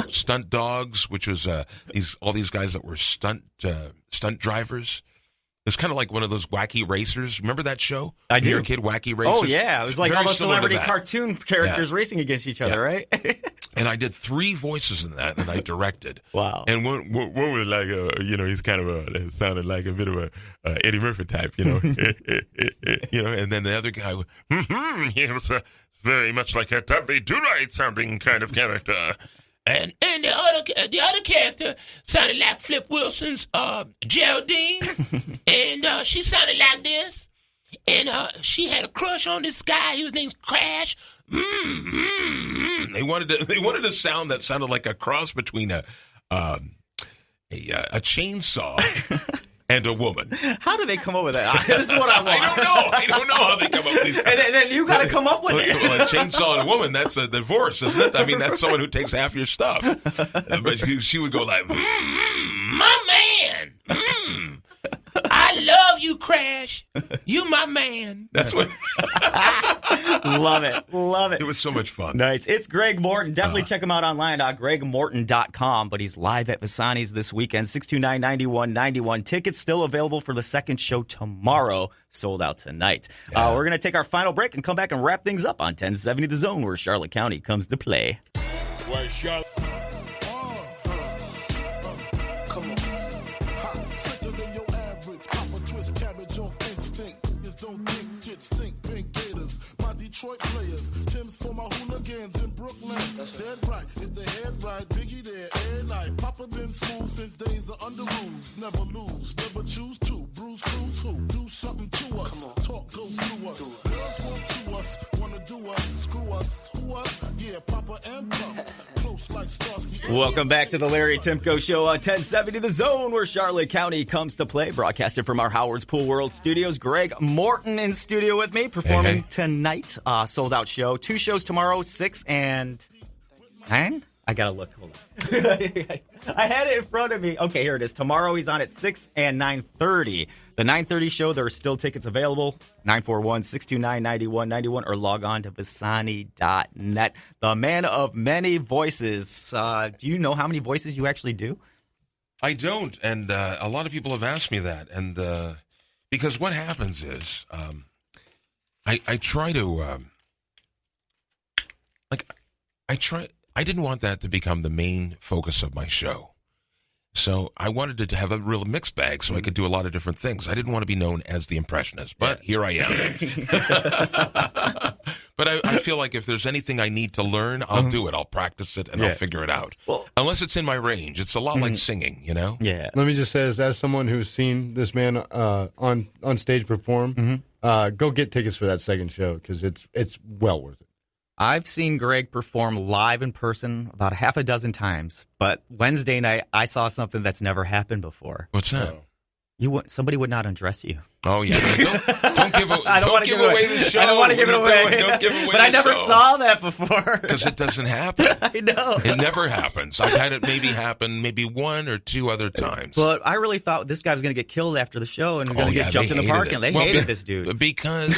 Stunt Dogs, which was all these guys that were stunt drivers. It's kind of like one of those Wacky Racers. Remember that show? I do. When you were a kid, Wacky Racers? Oh, yeah. It was like Very all those similar to celebrity that. cartoon characters racing against each other, right? And I did 3 voices in that, and I directed. Wow. And one was like, he's kind of it sounded like a bit of a Eddie Murphy type, And then the other guy, he was very much like a Tubby Do-Right sounding kind of character. And the other character sounded like Flip Wilson's Geraldine, and she sounded like this, and she had a crush on this guy. His name's Crash. They wanted a sound that sounded like a cross between a chainsaw and a woman. How do they come up with that? This is what I want. I don't know how they come up with these. And then you got to come up with it. Well, a chainsaw and a woman, that's a divorce, isn't it? I mean, that's someone who takes half your stuff. But she would go like, my man. I love you, Crash. You my man. That's what. Love it. It was so much fun. Nice. It's Greg Morton. Definitely check him out online at gregmorton.com. But he's live at Visani's this weekend, 629-9191. Tickets still available for the second show tomorrow. Sold out tonight. Yeah. We're going to take our final break and come back and wrap things up on 1070 The Zone, where Charlotte County comes to play. Where Charlotte... Detroit players, Tim's for my hooligans in Brooklyn. That's dead right, if the head right, Biggie there, every night. Papa been smooth since days of under rules. Never lose, never choose to. Bruise, cruise, who? Do something to us. Talk, go through us. Girls want to us, wanna do us, screw us, who us? Yeah, Papa and Pump. Close like Starsky. Welcome back to the Larry Timko Show on 1070 The Zone, where Charlotte County comes to play. Broadcasted from our Howard's Pool World Studios. Greg Morton in studio with me, performing tonight. Sold out show. 2 shows tomorrow, 6 and 9. I gotta look. Hold on. I had it in front of me. Okay, here it is. Tomorrow he's on at 6 and 9:30. The 9:30 show, there are still tickets available. 941-629-9191 or log on to Visani.net. The man of many voices. Do you know how many voices you actually do? I don't, and a lot of people have asked me that, and because what happens is I try to I didn't want that to become the main focus of my show. So I wanted it to have a real mixed bag so I could do a lot of different things. I didn't want to be known as the impressionist, but here I am. But I feel like if there's anything I need to learn, I'll do it. I'll practice it, and I'll figure it out. Well, unless it's in my range. It's a lot like singing, Yeah. Let me just say, as someone who's seen this man on stage perform, go get tickets for that second show because it's well worth it. I've seen Greg perform live in person about a half a dozen times, but Wednesday night I saw something that's never happened before. What's that? Somebody would not undress you. Oh yeah! Don't give away the show. I don't want to give it away. Don't give away. But I never saw that before because it doesn't happen. I know it never happens. I've had it happen 1 or 2 other times. But I really thought this guy was going to get killed after the show and going to get jumped in the park, and they hated this dude because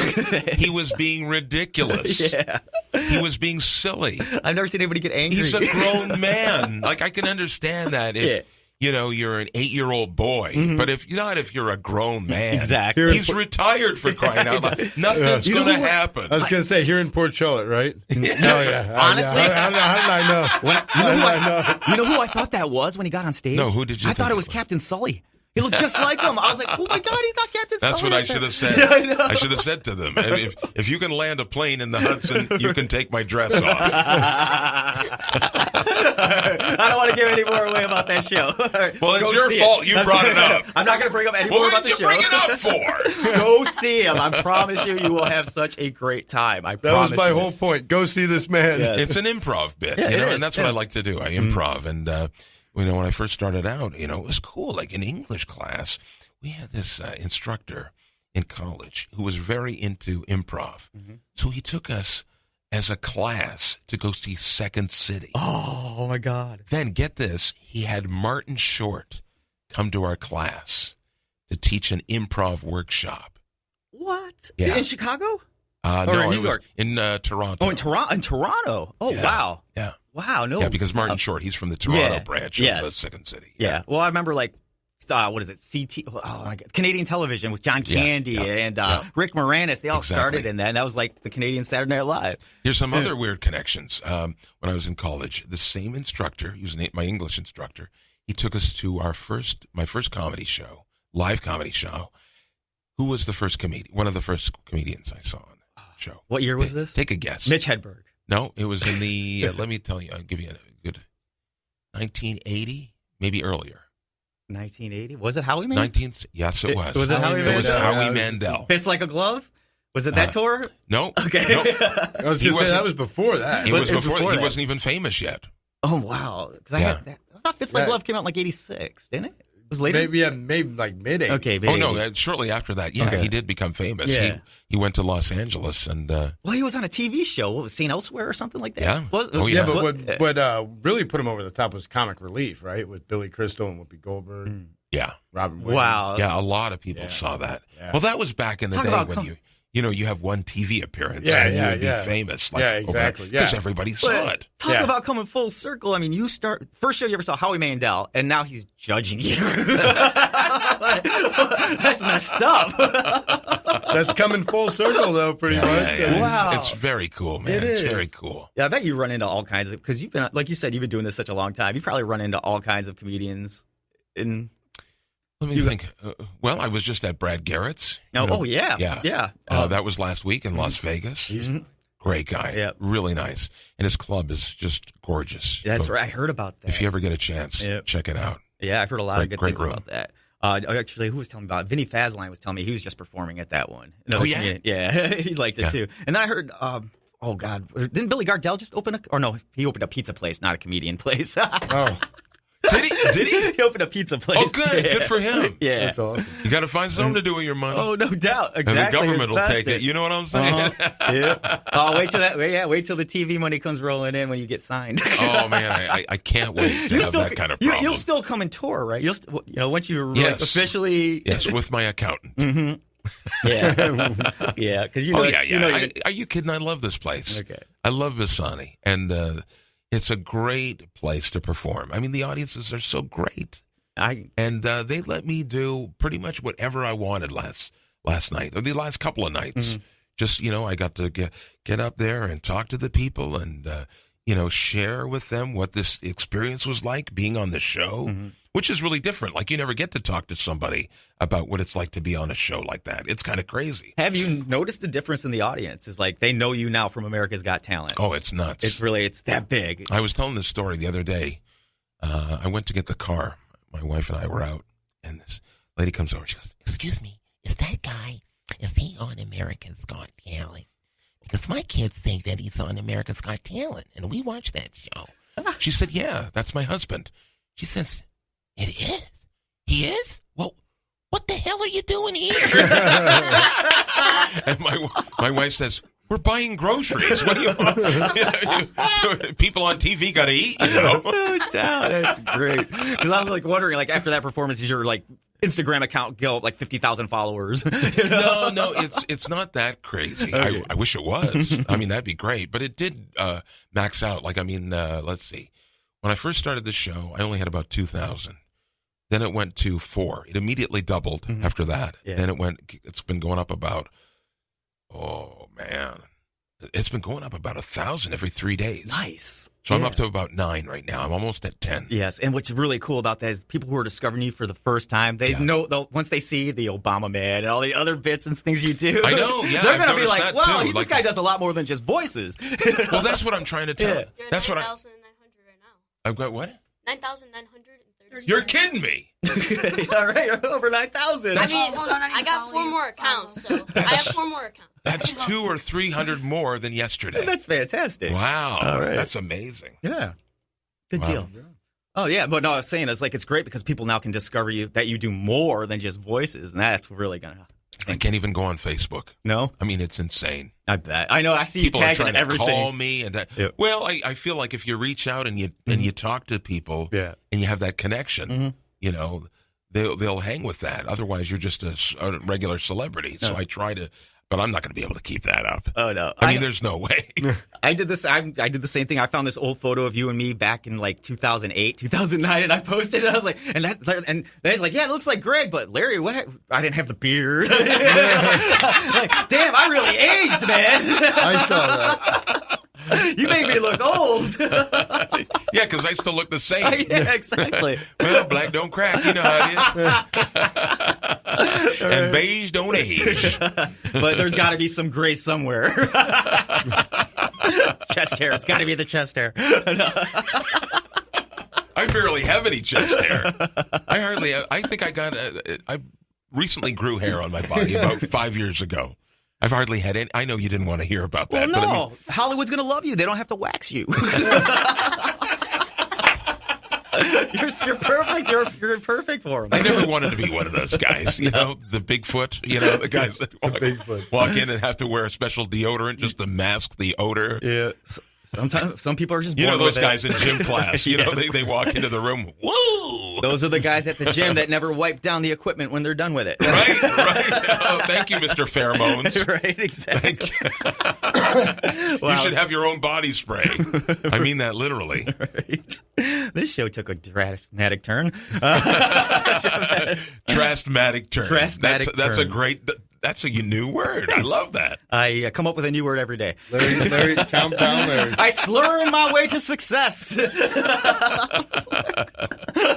he was being ridiculous. Yeah, he was being silly. I've never seen anybody get angry. He's a grown man. Like I can understand that if. You're an 8-year-old boy, but if you're a grown man, exactly. He's retired for crying out loud. Nothing's going to happen. I was going to say here in Port Charlotte, right? Honestly, how did I know? You know who I thought that was when he got on stage? No, who did you? I thought it was Captain Sully. He looked just like him. I was like, oh my God, he's not Captain Sully. That's what I should have said. I should have said to them, if you can land a plane in the Hudson, you can take my dress off. I don't want to give any more away about that show. Well, it's your fault. You brought it up. I'm not going to bring up any more about the show. What did you bring it up for? Go see him. I promise you will have such a great time. I promise. That was my whole point. Go see this man. Yes. It's an improv bit, and that's what I like to do. I improv, and when I first started out, it was cool. Like in English class, we had this instructor in college who was very into improv. So he took us as a class to go see Second City. Oh, my God. Then, get this, he had Martin Short come to our class to teach an improv workshop. What? Yeah. In Chicago? Or in New York? In Toronto. Oh, in Toronto. Oh, yeah. Wow. Yeah. Wow. No. Yeah, because Martin Short, he's from the Toronto branch of the Second City. Yeah. Well, I remember what is it? Oh my God, Canadian television with John Candy and Rick Moranis. They all started in that. And that was like the Canadian Saturday Night Live. Here's some other weird connections. When I was in college, the same instructor, he was my English instructor, he took us to my first comedy show, live comedy show. Who was the first comedian? One of the first comedians I saw on the show. What year was this? Take a guess. Mitch Hedberg. No, it was in the, let me tell you, I'll give you a good 1980, maybe earlier. 1980? Was it Howie Mandel? Yes, it was. Was it Howie Mandel? It was Howie Mandel. Fits Like a Glove? Was it that tour? No. Okay. No. I was going to say that was before that. He wasn't even famous yet. Oh, wow. I thought Fits Like a Glove came out in like 86, didn't it? It was later? Maybe like mid-80s. Okay, Oh, no, shortly after that. Yeah, he did become famous. Yeah. He went to Los Angeles and... well, he was on a TV show. What was Seen Elsewhere or something like that? Yeah. Yeah, but what really put him over the top was Comic Relief, right? With Billy Crystal and Whoopi Goldberg. Yeah. Robin Williams. Wow. Yeah, a lot of people saw that. Yeah. Well, that was back in the day when you have one TV appearance and you would be famous. Like, exactly. Because everybody saw it. Talk about coming full circle. I mean, first show you ever saw Howie Mandel, and now he's judging you. That's messed up. That's coming full circle, though, pretty much. Yeah. Wow. It's very cool, man. It's very cool. Yeah, I bet you run into all kinds of, because you've been, like you said, you've been doing this such a long time. You probably run into all kinds of comedians in... Let me think. Well, I was just at Brad Garrett's. Yeah. That was last week in Las Vegas. He's a great guy. Really nice. And his club is just gorgeous. That's right. I heard about that. If you ever get a chance, check it out. Yeah, I've heard a lot of good things room. about that. Actually, who was telling me about it? Vinny Fazline was telling me he was just performing at that one. Yeah, he liked it too. And then I heard, oh God, didn't Billy Gardell just open he opened a pizza place, not a comedian place. Oh. Did he? He opened a pizza place. Oh, good. Good for him. Yeah. That's awesome. You got to find something to do with your money. Oh, no doubt. Exactly. And the government will take it. You know what I'm saying? Yeah. Oh, wait till the TV money comes rolling in when you get signed. Oh, man. I can't wait to have that kind of problem. You'll still come and tour, right? Once you officially... Yes, with my accountant. Mm-hmm. Yeah. Yeah. Because Are you kidding? I love this place. Okay. I love Visani. And it's a great place to perform. I mean, the audiences are so great. And they let me do pretty much whatever I wanted last night, or the last couple of nights. Mm-hmm. Just, I got to get up there and talk to the people and, share with them what this experience was like being on the show, which is really different. Like, you never get to talk to somebody about what it's like to be on a show like that. It's kind of crazy. Have you noticed the difference in the audience? It's like they know you now from America's Got Talent. Oh, it's nuts. It's that big. I was telling this story the other day. I went to get the car. My wife and I were out, and this lady comes over. She goes, "Excuse me, is that guy, is he on America's Got Talent? Because my kids think that he's on America's Got Talent, and we watch that show." She said, "Yeah, that's my husband." She says, "It is? He is? Well, what the hell are you doing here?" And my wife says, "We're buying groceries. What do you want?" People on TV got to eat, That's great. Because I was like wondering, like after that performance, is your like Instagram account go up like 50,000 followers? No, it's not that crazy. Okay. I wish it was. I mean, that'd be great. But it did max out. Like, I mean, let's see. When I first started the show, I only had about 2,000. Then it went to 4. It immediately doubled after that. Yeah. Then it's been going up about, it's been going up about 1,000 every 3 days. Nice. So I'm up to about 9 right now. I'm almost at 10. Yes, and what's really cool about that is people who are discovering you for the first time, they know once they see the Obama man and all the other bits and things you do. I know, yeah. They're going to be like, wow, this guy does a lot more than just voices. Well, that's what I'm trying to tell. Yeah. That's what 9,900 right now. I've got what? 9,930. You're kidding me. All right, over 9,000. I mean, hold on, I got 4 more accounts, so I have 4 more accounts. That's 200 or 300 more than yesterday. That's fantastic. Wow. All right. That's amazing. Yeah. Good deal. Oh, yeah. But no, I was saying, it's great because people now can discover that you do more than just voices, and that's really going to... I can't even go on Facebook. No? I mean, it's insane. I bet. I know. I see people you tagging are trying everything. To call me. And Well, I feel like if you reach out and you talk to people and you have that connection, they'll hang with that. Otherwise, you're just a regular celebrity. So I try to But I'm not going to be able to keep that up. Oh no! I mean, there's no way. I did this. I did the same thing. I found this old photo of you and me back in like 2008, 2009, and I posted it. I was like, and he's like, yeah, it looks like Greg, but Larry, what? I didn't have the beard. Like, damn, I really aged, man. I saw that. You made me look old. Yeah, because I still look the same. Yeah, exactly. Well, black don't crack. You know how it is. And beige don't age. But there's got to be some gray somewhere. Chest hair. It's got to be the chest hair. I barely have any chest hair. I think I recently grew hair on my body about 5 years ago. I've hardly had any. I know you didn't want to hear about that. Well, no. But I mean, Hollywood's going to love you. They don't have to wax you. You're perfect. You're perfect for them. I never wanted to be one of those guys, the Bigfoot, the guys that walk in and have to wear a special deodorant just to mask the odor. Yeah. Sometimes some people are just born those with guys it. in gym class. Yes. They walk into the room. Woo! Those are the guys at the gym that never wipe down the equipment when they're done with it. Right. Oh, thank you, Mr. Pheromones. Right, exactly. You should have your own body spray. I mean that literally. Right. This show took a drastic turn. Drastic turn. That's a turn. great. That's a new word. I love that. I come up with a new word every day. Larry, calm down, Larry. I slur in my way to success.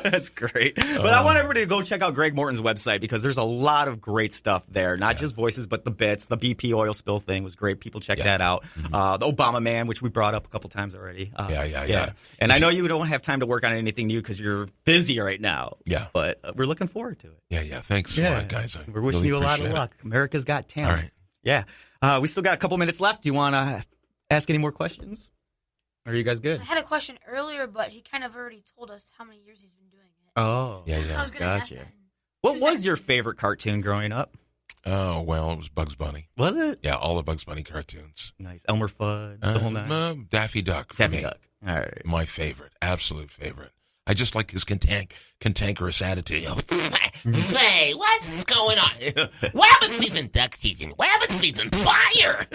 That's great. But I want everybody to go check out Greg Morton's website because there's a lot of great stuff there. Not just voices, but the bits. The BP oil spill thing was great. People check that out. The Obama Man, which we brought up a couple times already. Yeah. And I know you don't have time to work on anything new because you're busy right now. Yeah. But we're looking forward to it. Yeah. Thanks a lot, guys. We're wishing you a lot of luck. America's Got Talent. All right. Yeah. We still got a couple minutes left. Do you want to ask any more questions? Or are you guys good? I had a question earlier, but he kind of already told us how many years he's been doing it. Oh. Yeah. I was going to ask that. What was your favorite cartoon growing up? Oh, well, it was Bugs Bunny. Was it? Yeah, all the Bugs Bunny cartoons. Nice. Elmer Fudd, the whole nine? Daffy Duck for me. Duck. All right. My favorite. Absolute favorite. I just like his cantankerous attitude. Hey, what's going on? What happened to season duck season? What happened to season fire?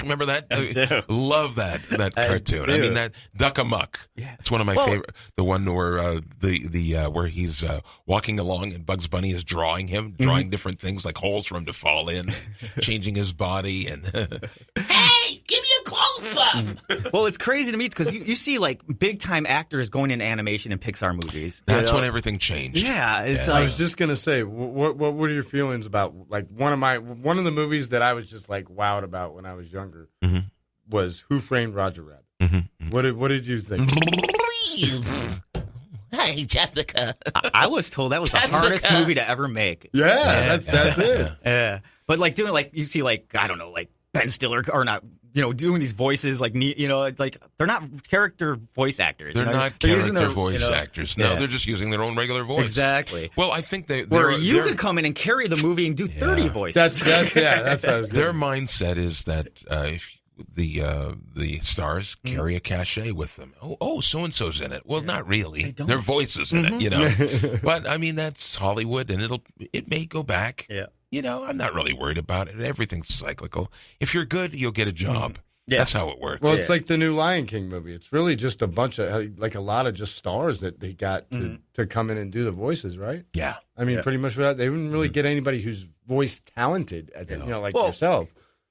Remember that? I do. Love that cartoon. I mean that Duck Amuck. Yeah. It's one of my favorite. The one where where he's walking along and Bugs Bunny is drawing different things like holes for him to fall in, changing his body and hey, give me a close-up. Well, it's crazy to me because you see like big time actors going into animation and Pixar movies. That's when everything changed. Yeah, it's I was just gonna say, what were your feelings about like one of the movies that I was just like wowed about when I was younger was Who Framed Roger Rabbit. What did you think? Hey, Jessica. I was told that was the hardest movie to ever make. Yeah, that's it. Yeah, but like doing like you see like I don't know like Ben Stiller or not. Doing these voices like they're not character voice actors. They're not character voice actors. No, they're just using their own regular voice. Exactly. Well, I think you could come in and carry the movie and do 30 voices. That's what I was their mindset is that if the stars carry a cachet with them. Oh, so and so's in it. Well, not really. Their voices in it, But I mean, that's Hollywood, and it may go back. Yeah. I'm not really worried about it. Everything's cyclical. If you're good, you'll get a job. Yeah. That's how it works. Well, it's like the new Lion King movie. It's really just a bunch of, like a lot of just stars that they got to come in and do the voices, right? Yeah. I mean, pretty much without, they didn't really get anybody who's voice talented, like yourself.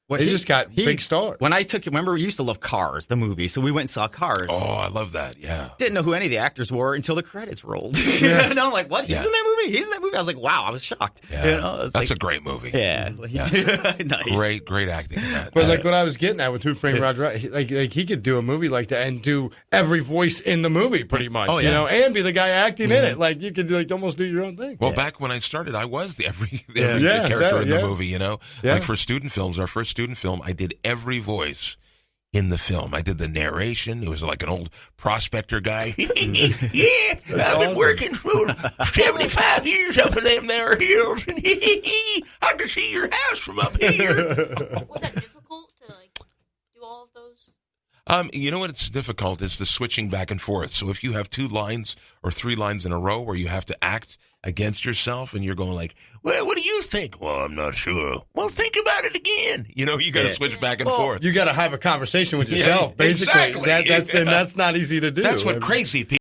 Well, they just got big stars. When I remember we used to love Cars, the movie, so we went and saw Cars. Oh, I love that, yeah. Didn't know who any of the actors were until the credits rolled. And I'm like, what? He's in that movie? He's in that movie? I was like, wow, I was shocked. Yeah. That's a great movie. Yeah. Nice. Great acting in that. But like what I was getting at with Who Framed Roger Rabbit, like he could do a movie like that and do every voice in the movie pretty much, and be the guy acting in it. Like you could almost do your own thing. Well, back when I started, I was every character in the movie, Like for student films, our first student film, I did every voice in the film. I did the narration. It was like an old prospector guy. I've been working for 75 years up in them there hills. I can see your house from up here. Was that difficult to do all of those? What's difficult is the switching back and forth. So if you have 2 lines or 3 lines in a row where you have to act against yourself, and you're going like, well, what do you think? Well, I'm not sure. Well, think about it again. You know, you got to switch back and forth. You got to have a conversation with yourself, basically. Exactly. And that's not easy to do. That's what crazy people